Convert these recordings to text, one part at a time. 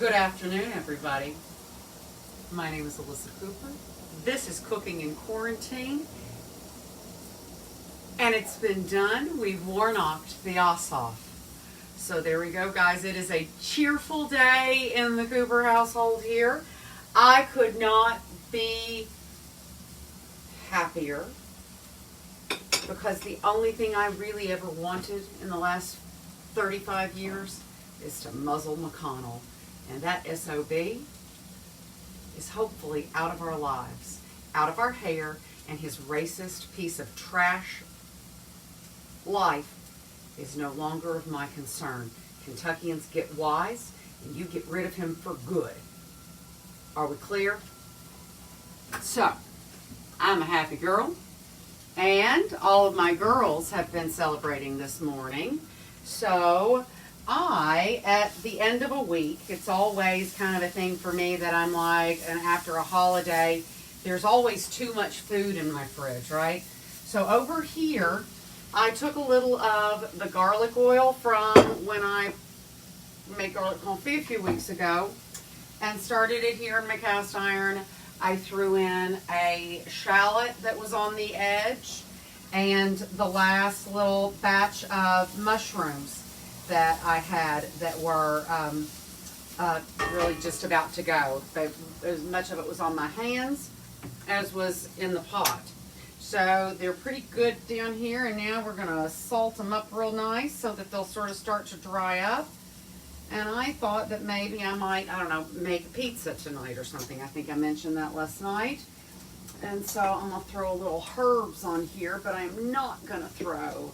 Good afternoon, everybody. My name is Ellisa Cooper. This is Cooking in Quarantine. And it's been done. We've Warnocked the Ossoff. So there we go, guys. It is a cheerful day in the Cooper household here. I could not be happier because the only thing I really ever wanted in the last 35 years is to muzzle McConnell. And that SOB is hopefully out of our lives, out of our hair, and his racist piece of trash life is no longer of my concern. Kentuckians, get wise, and you get rid of him for good. Are we clear? So, I'm a happy girl, and all of my girls have been celebrating this morning. So, at the end of a week, it's always kind of a thing for me that I'm like, and after a holiday, there's always too much food in my fridge, right? So over here, I took a little of the garlic oil from when I made garlic confit a few weeks ago and started it here in my cast iron. I threw in a shallot that was on the edge and the last little batch of mushrooms that I had that were really just about to go. But as much of it was on my hands as was in the pot. So they're pretty good down here, and now we're going to salt them up real nice so that they'll sort of start to dry up. And I thought that maybe I might, I don't know, make pizza tonight or something. I think I mentioned that last night. And so I'm going to throw a little herbs on here, but I'm not going to throw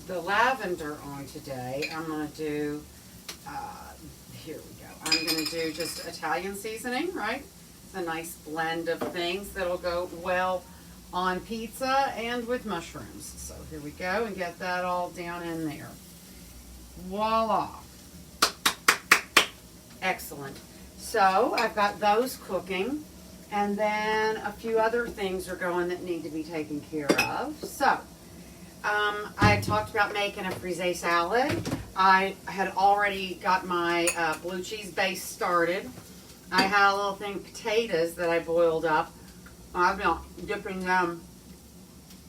the lavender on today. I'm going to do, here we go. I'm going to do just Italian seasoning, right? It's a nice blend of things that'll go well on pizza and with mushrooms. So here we go, and get that all down in there. Voila. Excellent. So I've got those cooking, and then a few other things are going that need to be taken care of. So I talked about making a frisee salad. I had already got my blue cheese base started. I had a little thing of potatoes that I boiled up. I've been dipping them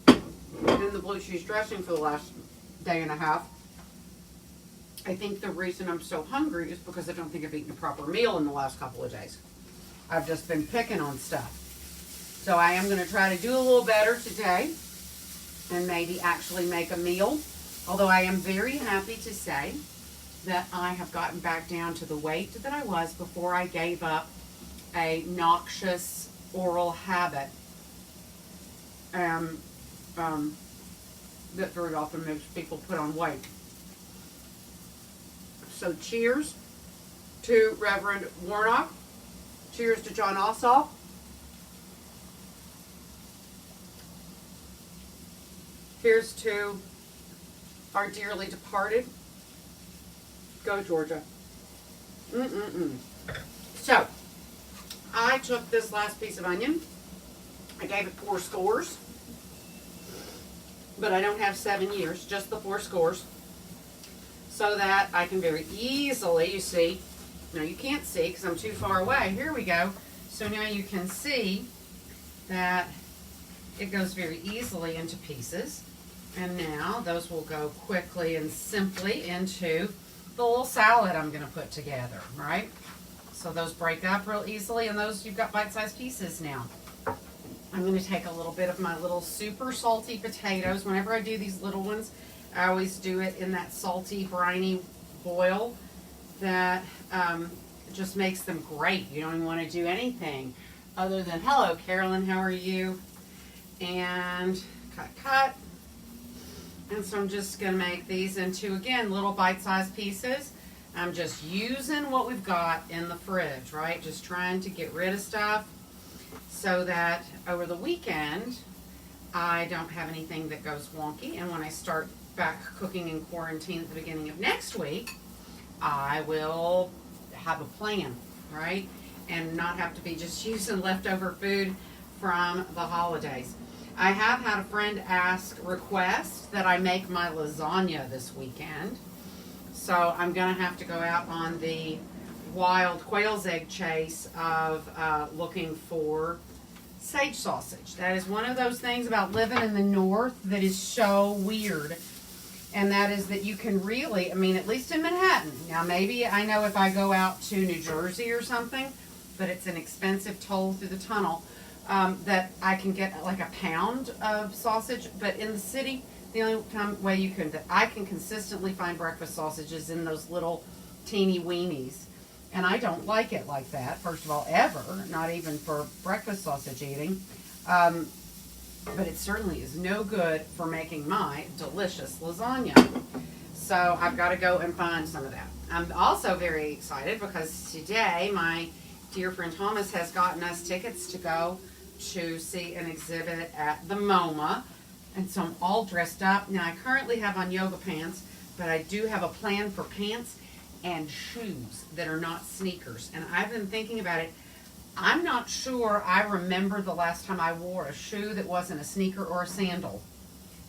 in the blue cheese dressing for the last day and a half. I think the reason I'm so hungry is because I don't think I've eaten a proper meal in the last couple of days. I've just been picking on stuff. So I am going to try to do a little better today and maybe actually make a meal. Although I am very happy to say that I have gotten back down to the weight that I was before I gave up a noxious oral habit that very often makes people put on weight. So cheers to Reverend Warnock. Cheers to John Ossoff. Here's to our dearly departed. Go Georgia. So, I took this last piece of onion. I gave it 4 scores. But I don't have 7 years, just the 4 scores. So that I can very easily, you see, now you can't see because I'm too far away. Here we go. So now you can see that it goes very easily into pieces. And now those will go quickly and simply into the little salad I'm going to put together, right? So those break up real easily, and those you've got bite-sized pieces now. I'm going to take a little bit of my little super salty potatoes. Whenever I do these little ones, I always do it in that salty, briny boil that just makes them great. You don't even want to do anything other than, hello, Carolyn, how are you? And cut. And so I'm just going to make these into, again, little bite-sized pieces. I'm just using what we've got in the fridge, right? Just trying to get rid of stuff so that over the weekend, I don't have anything that goes wonky. And when I start back cooking in quarantine at the beginning of next week, I will have a plan, right? And not have to be just using leftover food from the holidays. I have had a friend request that I make my lasagna this weekend. So I'm going to have to go out on the wild quail's egg chase of looking for sage sausage. That is one of those things about living in the north that is so weird. And that is that you can really, I mean, at least in Manhattan. Now, maybe I know if I go out to New Jersey or something, but it's an expensive toll through the tunnel, that I can get like a pound of sausage. But in the city, the only way that I can consistently find breakfast sausages in those little teeny weenies. And I don't like it like that, first of all, ever, not even for breakfast sausage eating. But it certainly is no good for making my delicious lasagna. So I've got to go and find some of that. I'm also very excited because today my dear friend Thomas has gotten us tickets to go to see an exhibit at the MoMA. And so I'm all dressed up. Now I currently have on yoga pants, but I do have a plan for pants and shoes that are not sneakers. And I've been thinking about it. I'm not sure I remember the last time I wore a shoe that wasn't a sneaker or a sandal.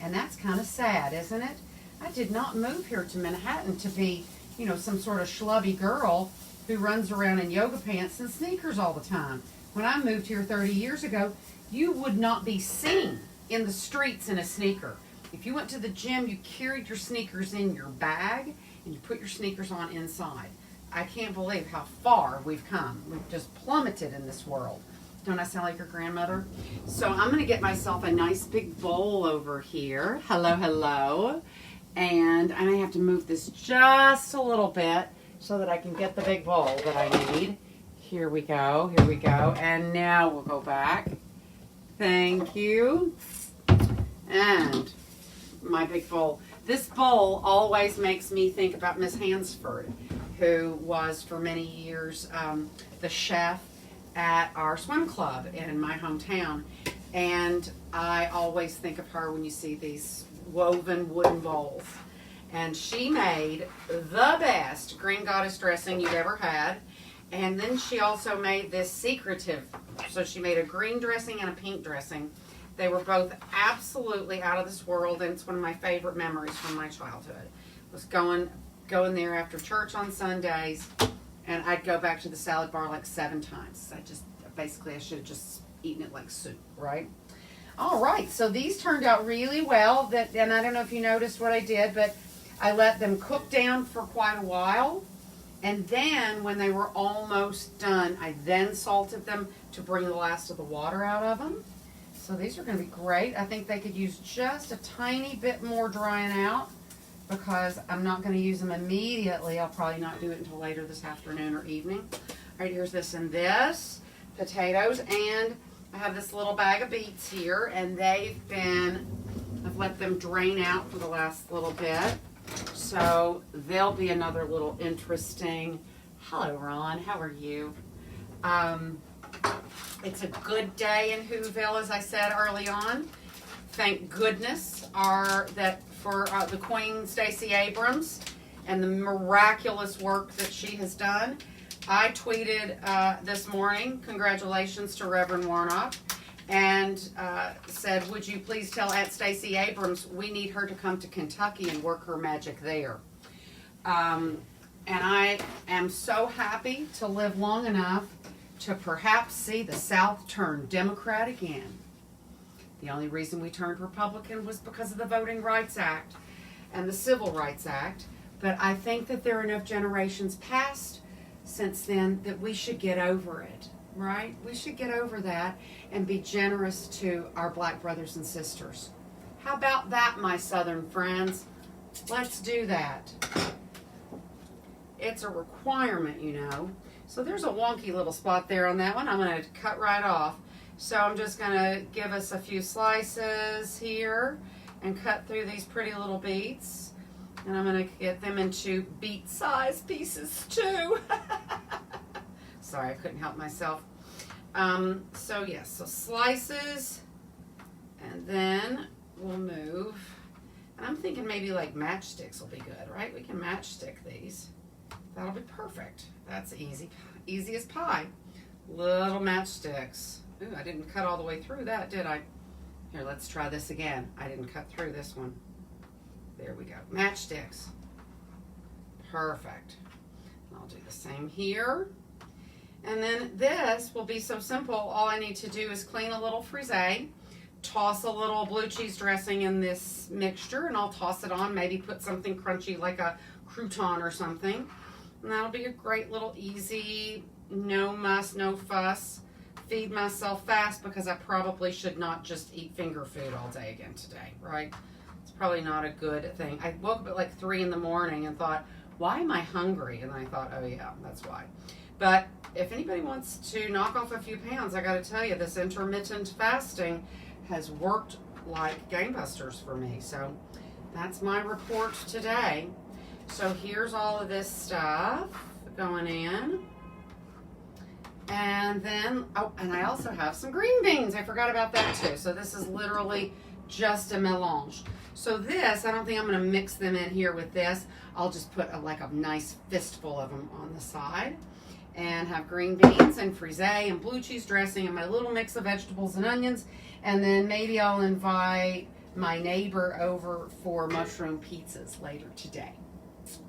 And that's kind of sad, isn't it? I did not move here to Manhattan to be, you know, some sort of schlubby girl who runs around in yoga pants and sneakers all the time. When I moved here 30 years ago, you would not be seen in the streets in a sneaker. If you went to the gym, you carried your sneakers in your bag and you put your sneakers on inside. I can't believe how far we've come. We've just plummeted in this world. Don't I sound like your grandmother? So I'm going to get myself a nice big bowl over here. Hello, hello. And I may have to move this just a little bit so that I can get the big bowl that I need. Here we go. Here we go. And now we'll go back. Thank you. And my big bowl. This bowl always makes me think about Miss Hansford, who was for many years the chef at our swim club in my hometown. And I always think of her when you see these woven wooden bowls. And she made the best green goddess dressing you've ever had. And then she also made this secretive, so she made a green dressing and a pink dressing. They were both absolutely out of this world, and it's one of my favorite memories from my childhood. Was going there after church on Sundays, and I'd go back to the salad bar like 7 times. I should have just eaten it like soup, right? All right, so these turned out really well. And I don't know if you noticed what I did, but I let them cook down for quite a while. And then when they were almost done, I then salted them to bring the last of the water out of them. So these are going to be great. I think they could use just a tiny bit more drying out because I'm not going to use them immediately. I'll probably not do it until later this afternoon or evening. All right, here's this and this. Potatoes, and I have this little bag of beets here, and I've let them drain out for the last little bit. So they'll be another little interesting. Hello, Ron. How are you? It's a good day in Whoville, as I said early on. Thank goodness for the Queen Stacey Abrams and the miraculous work that she has done. I tweeted this morning, congratulations to Reverend Warnock, and said, would you please tell Stacey Abrams we need her to come to Kentucky and work her magic there. And I am so happy to live long enough to perhaps see the South turn Democrat again. The only reason we turned Republican was because of the Voting Rights Act and the Civil Rights Act. But I think that there are enough generations past since then that we should get over it, right? We should get over that and be generous to our black brothers and sisters. How about that, my Southern friends? Let's do that. It's a requirement, you know. So there's a wonky little spot there on that one. I'm going to cut right off. So I'm just going to give us a few slices here and cut through these pretty little beets. And I'm going to get them into beet-sized pieces too. Sorry, I couldn't help myself. So slices, and then we'll move. And I'm thinking maybe like matchsticks will be good, right? We can matchstick these. That'll be perfect. That's easy as pie. Little matchsticks. Ooh, I didn't cut all the way through that, did I? Here, let's try this again. I didn't cut through this one. There we go. Matchsticks. Perfect. I'll do the same here. And then this will be so simple. All I need to do is clean a little frisee, toss a little blue cheese dressing in this mixture, and I'll toss it on, maybe put something crunchy like a crouton or something. And that'll be a great little easy, no muss, no fuss, feed myself fast, because I probably should not just eat finger food all day again today, right? It's probably not a good thing. I woke up at like 3 in the morning and thought, why am I hungry? And I thought, oh yeah, that's why. But if anybody wants to knock off a few pounds, I got to tell you, this intermittent fasting has worked like gangbusters for me. So that's my report today. So here's all of this stuff going in. And then, oh, and I also have some green beans. I forgot about that too. So this is literally just a mélange. So this, I don't think I'm going to mix them in here with this. I'll just put like a nice fistful of them on the side. And have green beans and frisee and blue cheese dressing and my little mix of vegetables and onions. And then maybe I'll invite my neighbor over for mushroom pizzas later today,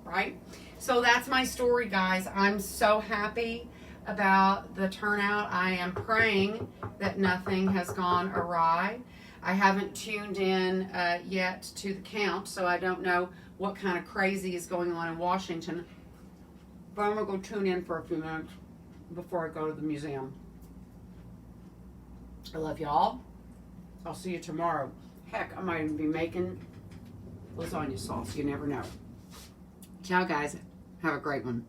right? So that's my story, guys. I'm so happy about the turnout. I am praying that nothing has gone awry. I haven't tuned in yet to the count, so I don't know what kind of crazy is going on in Washington. But I'm going to go tune in for a few minutes before I go to the museum. I love y'all. I'll see you tomorrow. Heck, I might even be making lasagna sauce. You never know. Ciao, guys. Have a great one.